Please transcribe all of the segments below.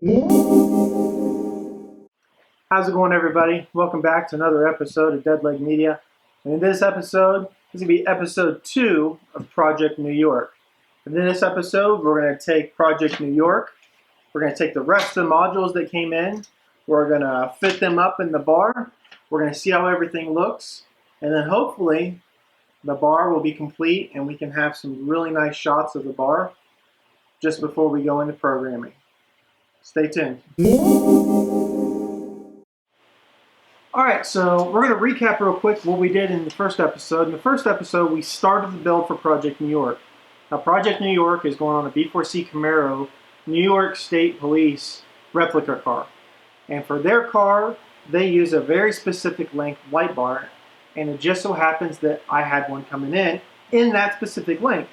How's it going, everybody? Welcome back to another episode of Dead Leg Media. And in this episode, this is going to be episode 2 of Project New York. And in this episode, we're going to take Project New York. We're going to take the rest of the modules that came in. We're going to fit them up in the bar. We're going to see how everything looks. And then hopefully, the bar will be complete and we can have some really nice shots of the bar just before we go into programming. Stay tuned. Alright, so we're going to recap real quick what we did in the first episode. In the first episode, we started the build for Project New York. Now, Project New York is going on a B4C Camaro New York State Police replica car. And for their car, they use a very specific length Lightbar, and it just so happens that I had one coming in that specific length.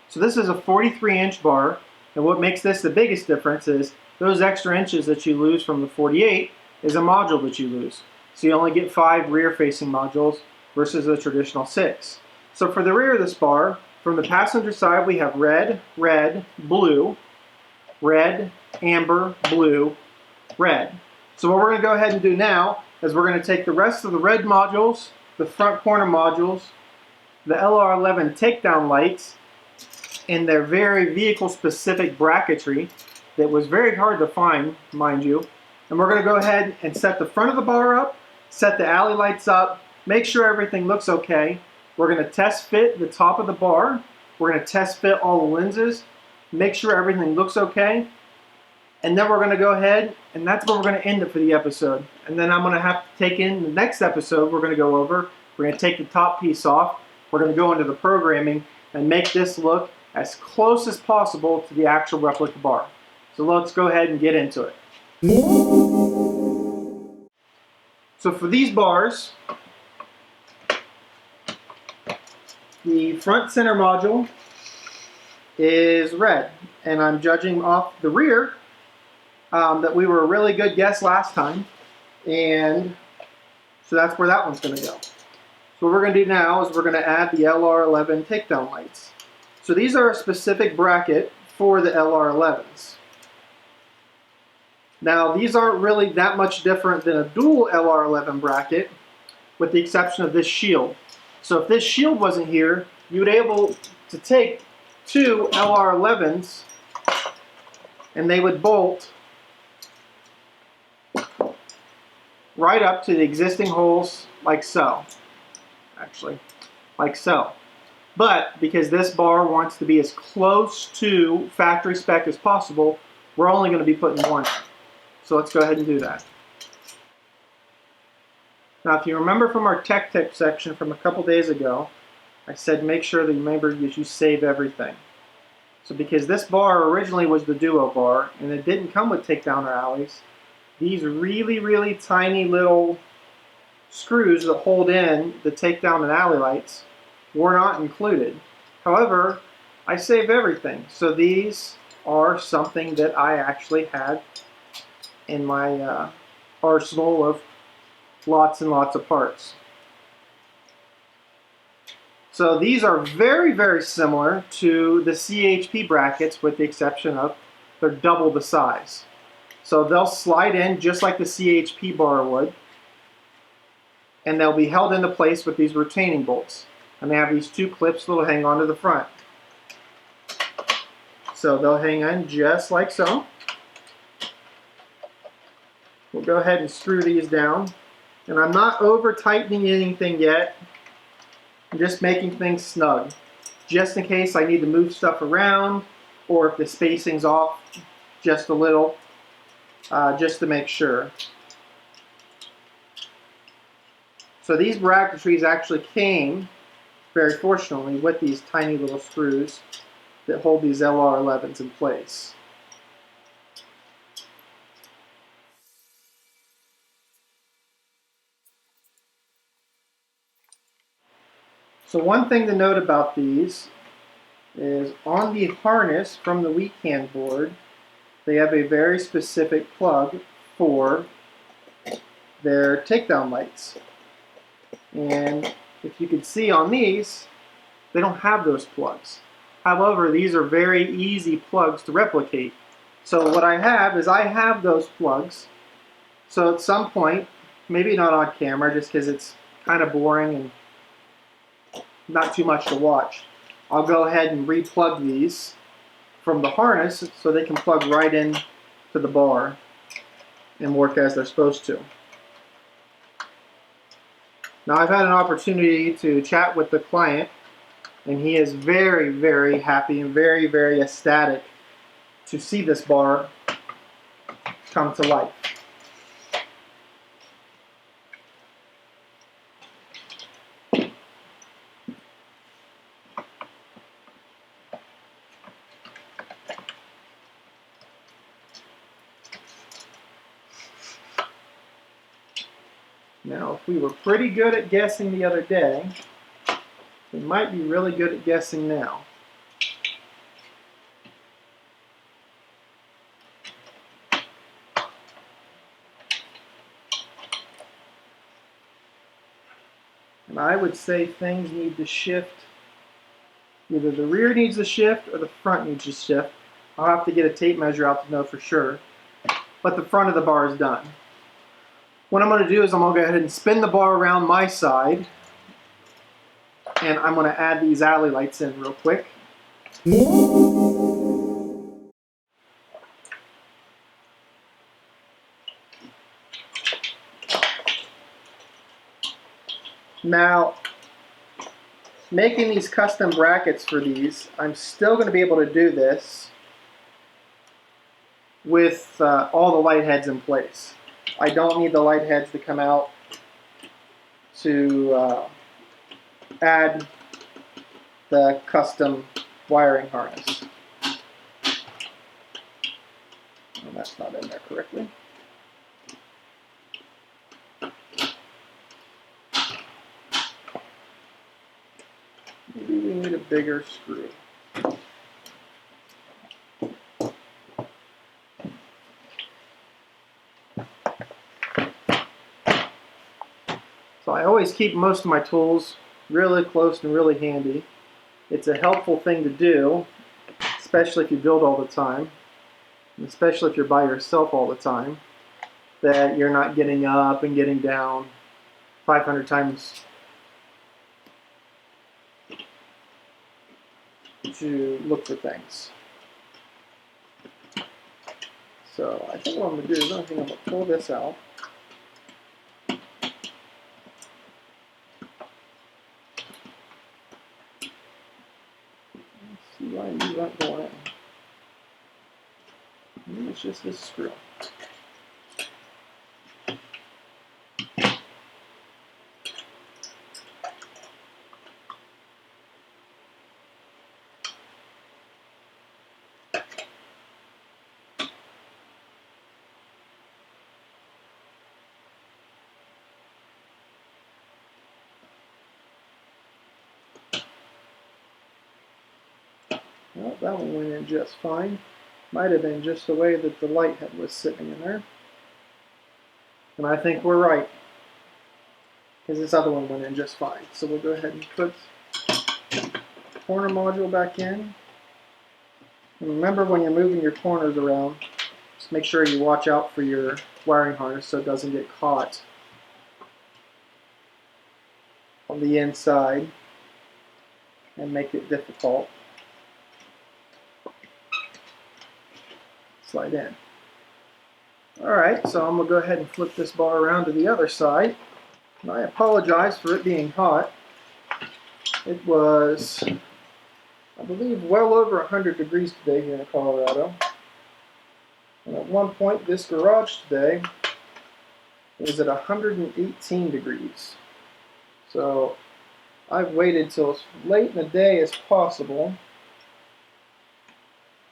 So this is a 43-inch bar, and what makes this the biggest difference is those extra inches that you lose from the 48 is a module that you lose. So you only get 5 rear-facing modules versus a traditional 6. So for the rear of this bar, from the passenger side we have red, red, blue, red, amber, blue, red. So what we're going to go ahead and do now is we're going to take the rest of the red modules, the front corner modules, the LR11 takedown lights, and their very vehicle-specific bracketry that was very hard to find, mind you. And we're going to go ahead and set the front of the bar up, set the alley lights up, make sure everything looks okay. We're going to test fit the top of the bar. We're going to test fit all the lenses, make sure everything looks okay. And then we're going to go ahead, and that's where we're going to end it for the episode. And then I'm going to have to take in the next episode we're going to go over. We're going to take the top piece off. We're going to go into the programming and make this look as close as possible to the actual replica bar. So let's go ahead and get into it. So for these bars, the front center module is red, and I'm judging off the rear that we were a really good guess last time, and so that's where that one's going to go. So what we're going to do now is we're going to add the LR11 takedown lights. So these are a specific bracket for the LR11s. Now these aren't really that much different than a dual LR11 bracket, with the exception of this shield. So if this shield wasn't here, you would be able to take 2 LR11s and they would bolt right up to the existing holes like so. Actually, like so. But because this bar wants to be as close to factory spec as possible, we're only going to be putting 1. So let's go ahead and do that. Now if you remember from our tech tip section from a couple days ago, I said make sure that you save everything. So because this bar originally was the duo bar and it didn't come with takedown or alleys, these really tiny little screws that hold in the takedown and alley lights were not included. However, I save everything. So these are something that I actually had in my arsenal of lots and lots of parts. So these are very similar to the CHP brackets, with the exception of they're double the size. So they'll slide in just like the CHP bar would, and they'll be held into place with these retaining bolts. And they have these 2 clips that'll hang onto the front. So they'll hang on just like so. We'll go ahead and screw these down. And I'm not over tightening anything yet. I'm just making things snug, just in case I need to move stuff around, or if the spacing's off just a little, just to make sure. So these bracketries actually came, very fortunately, with these tiny little screws that hold these LR11s in place. So one thing to note about these is on the harness from the WeCan board, they have a very specific plug for their takedown lights. And if you can see on these, they don't have those plugs. However, these are very easy plugs to replicate. So what I have those plugs. So at some point, maybe not on camera just because it's kind of boring and not too much to watch, I'll go ahead and re-plug these from the harness so they can plug right in to the bar and work as they're supposed to. Now I've had an opportunity to chat with the client, and he is very, very happy and very, very ecstatic to see this bar come to life. Now, if we were pretty good at guessing the other day, we might be really good at guessing now. And I would say things need to shift. Either the rear needs to shift or the front needs to shift. I'll have to get a tape measure out to know for sure. But the front of the bar is done. What I'm going to do is I'm going to go ahead and spin the bar around my side, and I'm going to add these alley lights in real quick. Now, making these custom brackets for these, I'm still going to be able to do this with all the light heads in place. I don't need the light heads to come out to add the custom wiring harness. Oh, that's not in there correctly. Maybe we need a bigger screw. So I always keep most of my tools really close and really handy. It's a helpful thing to do, especially if you build all the time, and especially if you're by yourself all the time, that you're not getting up and getting down 500 times to look for things. So I think what I'm going to do is I'm going to pull this out. See why these aren't going in. Maybe it's just this screw. Well, that one went in just fine. Might have been just the way that the light head was sitting in there. And I think we're right, because this other one went in just fine. So we'll go ahead and put the corner module back in. And remember, when you're moving your corners around, just make sure you watch out for your wiring harness so it doesn't get caught on the inside and make it difficult. Slide in. Alright, so I'm going to go ahead and flip this bar around to the other side. And I apologize for it being hot. It was, I believe, well over 100 degrees today here in Colorado. And at one point, this garage today was at 118 degrees. So I've waited till as late in the day as possible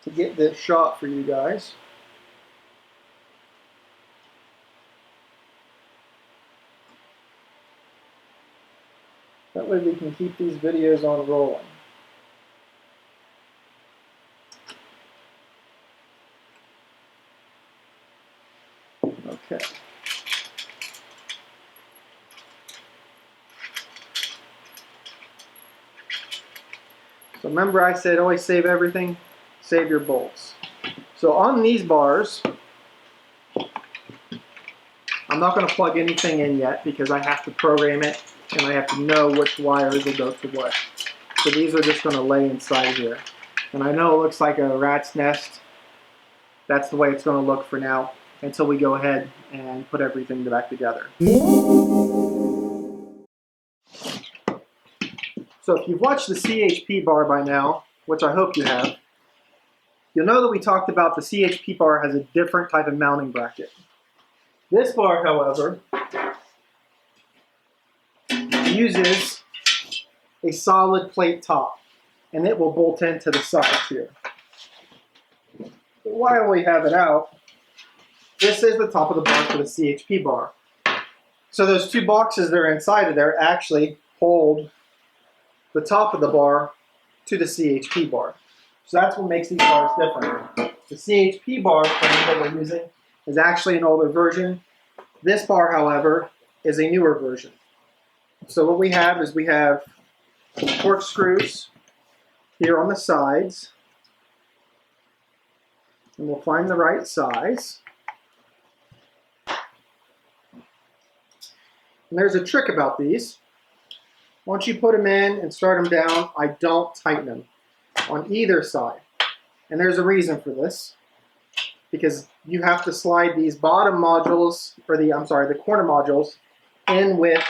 to get this shot for you guys. That way we can keep these videos on rolling. Okay. So remember I said always save everything, save your bolts. So on these bars, I'm not going to plug anything in yet because I have to program it and I have to know which wires will go to what. So these are just going to lay inside here. And I know it looks like a rat's nest. That's the way it's going to look for now until we go ahead and put everything back together. So if you've watched the CHP bar by now, which I hope you have, you'll know that we talked about the CHP bar has a different type of mounting bracket. This bar, however, uses a solid plate top, and it will bolt into the sides here. While we have it out, this is the top of the bar for the CHP bar. So those two boxes that are inside of there actually hold the top of the bar to the CHP bar. So that's what makes these bars different. The CHP bar frame that we're using is actually an older version. This bar, however, is a newer version. So what we have is we have corkscrews here on the sides. And we'll find the right size. And there's a trick about these. Once you put them in and start them down, I don't tighten them on either side. And there's a reason for this. Because you have to slide these bottom modules, or the corner modules, in with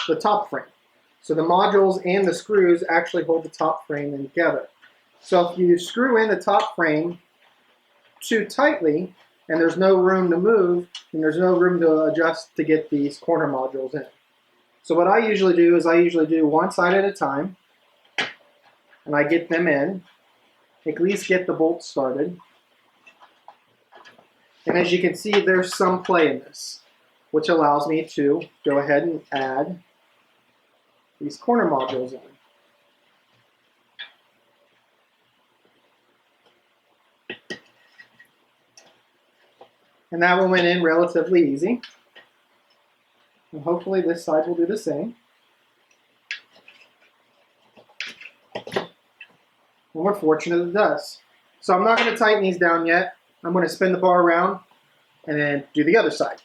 the top frame. So the modules and the screws actually hold the top frame in together. So if you screw in the top frame too tightly, and there's no room to move, and there's no room to adjust to get these corner modules in. So what I usually do is I usually do one side at a time, and I get them in, at least get the bolts started. And as you can see, there's some play in this, which allows me to go ahead and add these corner modules in. And that one went in relatively easy. And hopefully this side will do the same. And we're fortunate it does. So I'm not going to tighten these down yet. I'm going to spin the bar around and then do the other side.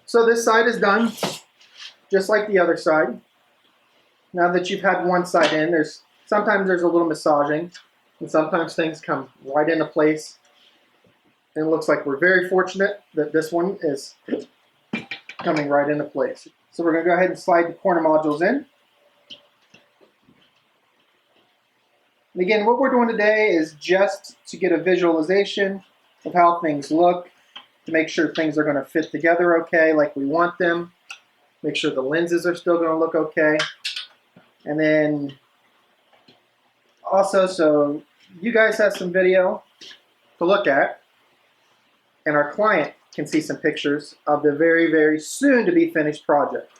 So this side is done, just like the other side. Now that you've had one side in, sometimes there's a little massaging, and sometimes things come right into place. And it looks like we're very fortunate that this one is coming right into place. So we're going to go ahead and slide the corner modules in. And again, what we're doing today is just to get a visualization of how things look, to make sure things are going to fit together okay, like we want them. Make sure the lenses are still going to look okay. And then also, so you guys have some video to look at, and our client can see some pictures of the very, very soon to be finished project.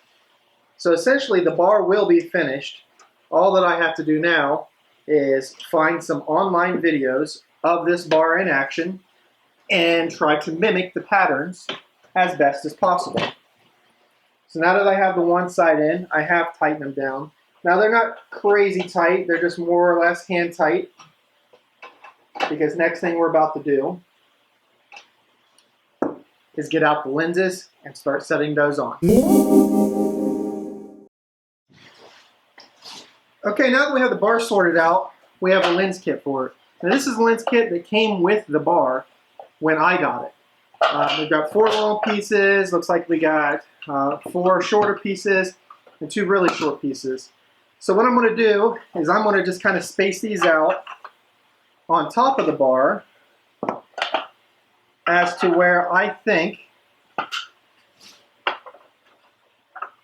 So essentially the bar will be finished. All that I have to do now is find some online videos of this bar in action and try to mimic the patterns as best as possible. So now that I have the one side in, I have tightened them down. Now they're not crazy tight, they're just more or less hand tight, because next thing we're about to do is get out the lenses and start setting those on. Okay, now that we have the bar sorted out, we have a lens kit for it. Now this is a lens kit that came with the bar when I got it. We've got 4 long pieces, looks like we got 4 shorter pieces and 2 really short pieces. So what I'm going to do is I'm going to just kind of space these out on top of the bar as to where I think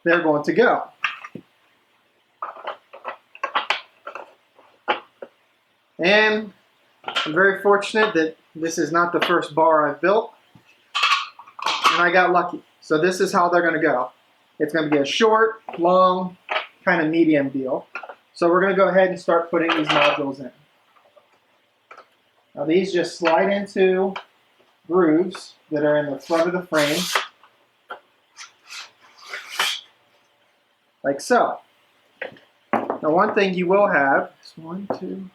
they're going to go. And I'm very fortunate that this is not the first bar I've built, and I got lucky. So this is how they're going to go. It's going to be a short, long, kind of medium deal. So we're going to go ahead and start putting these modules in. Now these just slide into grooves that are in the front of the frame. like so. Now one thing you will have is 1, 2,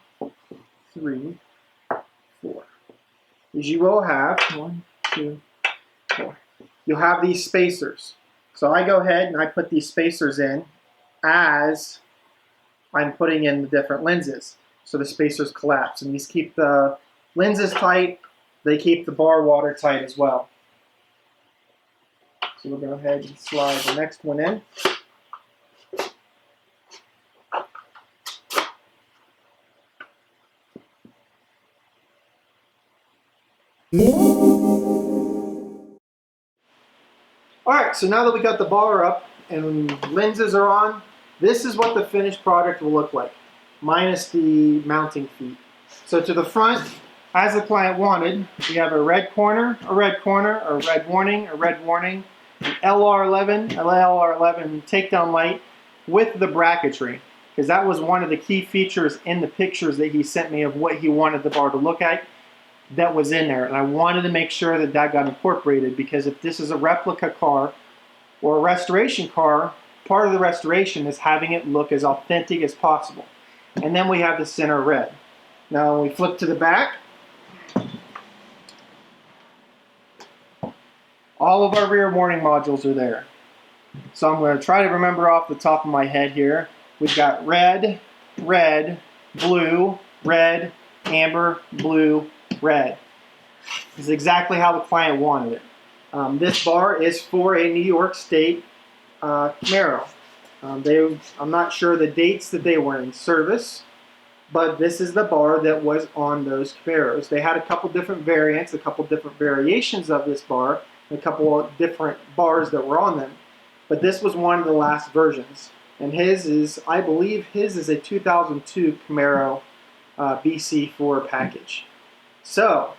3, 4. Is you will have 1, 2, 4. You'll have these spacers. So I go ahead and I put these spacers in as I'm putting in the different lenses. So the spacers collapse, and these keep the lenses tight. They keep the bar watertight as well. So we'll go ahead and slide the next one in. Alright, so now that we got the bar up and lenses are on, this is what the finished product will look like, minus the mounting feet. So to the front, as the client wanted, we have a red corner, a red corner, a red warning, an LR11, takedown light with the bracketry, because that was one of the key features in the pictures that he sent me of what he wanted the bar to look like. That was in there, and I wanted to make sure that that got incorporated, because if this is a replica car or a restoration car, part of the restoration is having it look as authentic as possible. And then we have the center red. Now when we flip to the back, all of our rear warning modules are there. So I'm going to try to remember off the top of my head here. We've got red, red, blue, red, amber, blue, red. This is exactly how the client wanted it. This bar is for a New York State Camaro. I'm not sure the dates that they were in service, but this is the bar that was on those Camaros. They had a couple different variants, a couple different variations of this bar, and a couple of different bars that were on them. But this was one of the last versions. And his is, I believe his is a 2002 Camaro BC4 package. So,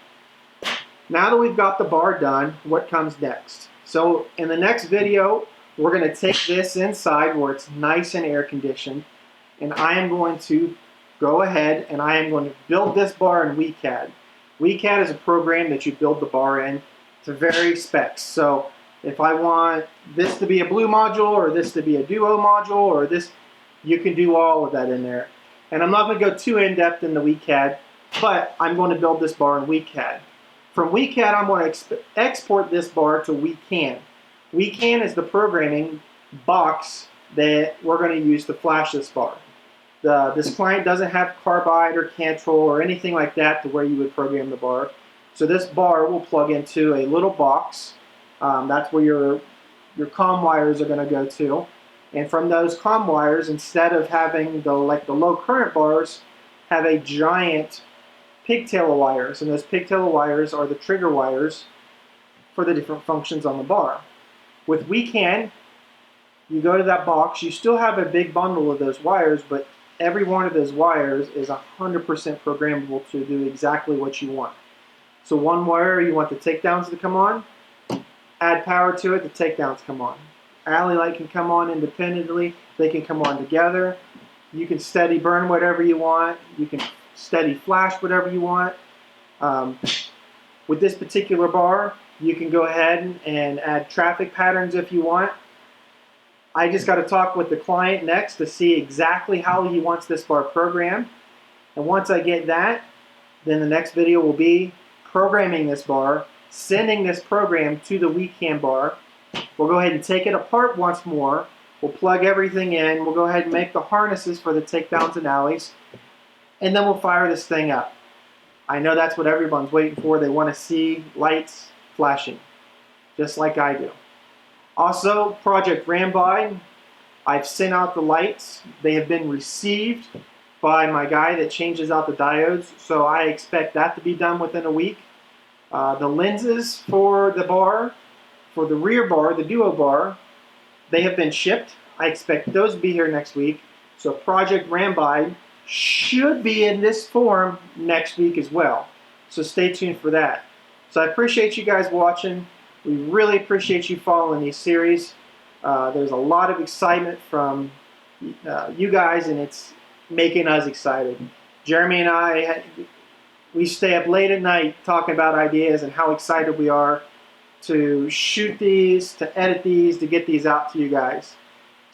now that we've got the bar done, what comes next? So, in the next video, we're going to take this inside where it's nice and air conditioned, and I am going to go ahead and I am going to build this bar in WeCan. WeCan is a program that you build the bar in to vary specs. So, if I want this to be a blue module, or this to be a duo module, or this, you can do all of that in there. And I'm not going to go too in-depth in the WeCan, but I'm going to build this bar in WeCan. From WeCan, I'm going to export this bar to WeCan. WeCan is the programming box that we're going to use to flash this bar. This client doesn't have carbide or Cantrol or anything like that to where you would program the bar. So this bar will plug into a little box. That's where your comm wires are going to go to. And from those comm wires, instead of having the low current bars, have a giant pigtail wires, and those pigtail wires are the trigger wires for the different functions on the bar. With WeCan, you go to that box, you still have a big bundle of those wires, but every one of those wires is 100% programmable to do exactly what you want. So one wire, you want the takedowns to come on, add power to it, the takedowns come on. Alley light can come on independently, they can come on together. You can steady burn whatever you want, you can steady flash whatever you want. With this particular bar, you can go ahead and add traffic patterns if you want. I just got to talk with the client next to see exactly how he wants this bar programmed. And once I get that, then the next video will be programming this bar, sending this program to the WeCan bar. We'll go ahead and take it apart once more. We'll plug everything in. We'll go ahead and make the harnesses for the takedowns and alleys. And then we'll fire this thing up. I know that's what everyone's waiting for. They want to see lights flashing, just like I do. Also, Project NY, I've sent out the lights. They have been received by my guy that changes out the diodes, so I expect that to be done within a week. The lenses for the bar, for the rear bar, the duo bar, they have been shipped. I expect those to be here next week. So Project NY should be in this form next week as well. So stay tuned for that. So I appreciate you guys watching. We really appreciate you following these series. There's a lot of excitement from you guys, and it's making us excited. Jeremy and I, we stay up late at night talking about ideas and how excited we are to shoot these, to edit these, to get these out to you guys.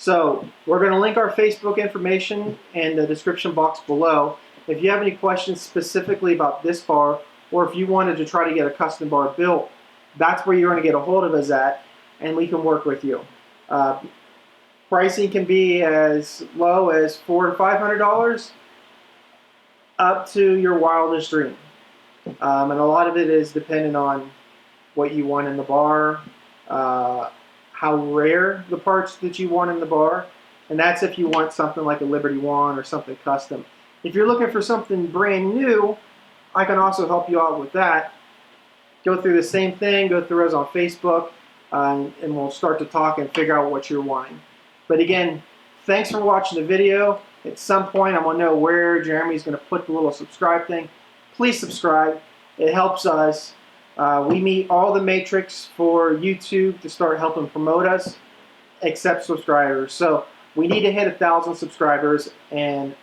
So we're going to link our Facebook information in the description box below. If you have any questions specifically about this bar, or if you wanted to try to get a custom bar built, that's where you're going to get a hold of us at, and we can work with you. Pricing can be as low as $400 to $500, up to your wildest dream. And a lot of it is dependent on what you want in the bar, how rare the parts that you want in the bar, and that's if you want something like a Liberty One or something custom. If you're looking for something brand new, I can also help you out with that. Go through the same thing, go through us on Facebook, and we'll start to talk and figure out what you're wanting. But again, thanks for watching the video. At some point, I want to know where Jeremy's going to put the little subscribe thing. Please subscribe. It helps us. We meet all the matrix for YouTube to start helping promote us, except subscribers. So we need to hit 1,000 subscribers. And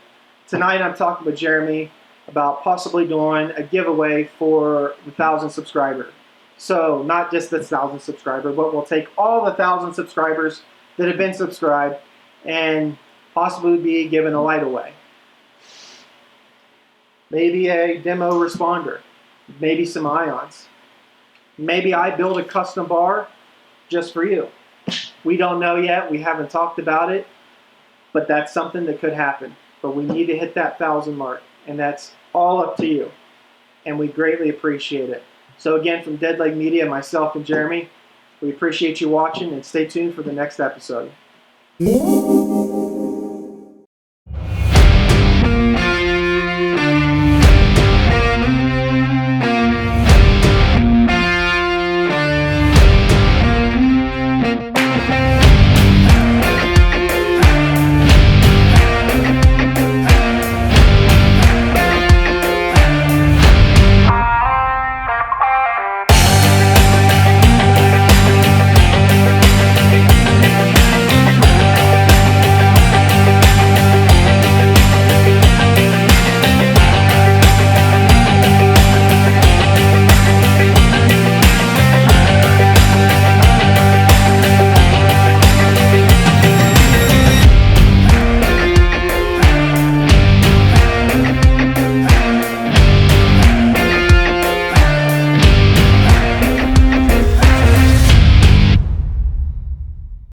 tonight I'm talking with Jeremy about possibly doing a giveaway for the 1,000 subscribers. So not just the 1,000 subscribers, but we'll take all the 1,000 subscribers that have been subscribed and possibly be giving a light away. Maybe a demo responder, maybe some ions. Maybe I build a custom bar just for you. We don't know yet, we haven't talked about it, but that's something that could happen. But we need to hit that 1,000 mark, and that's all up to you. And we greatly appreciate it. So again, from Dead Leg Media, myself and Jeremy, we appreciate you watching, and stay tuned for the next episode.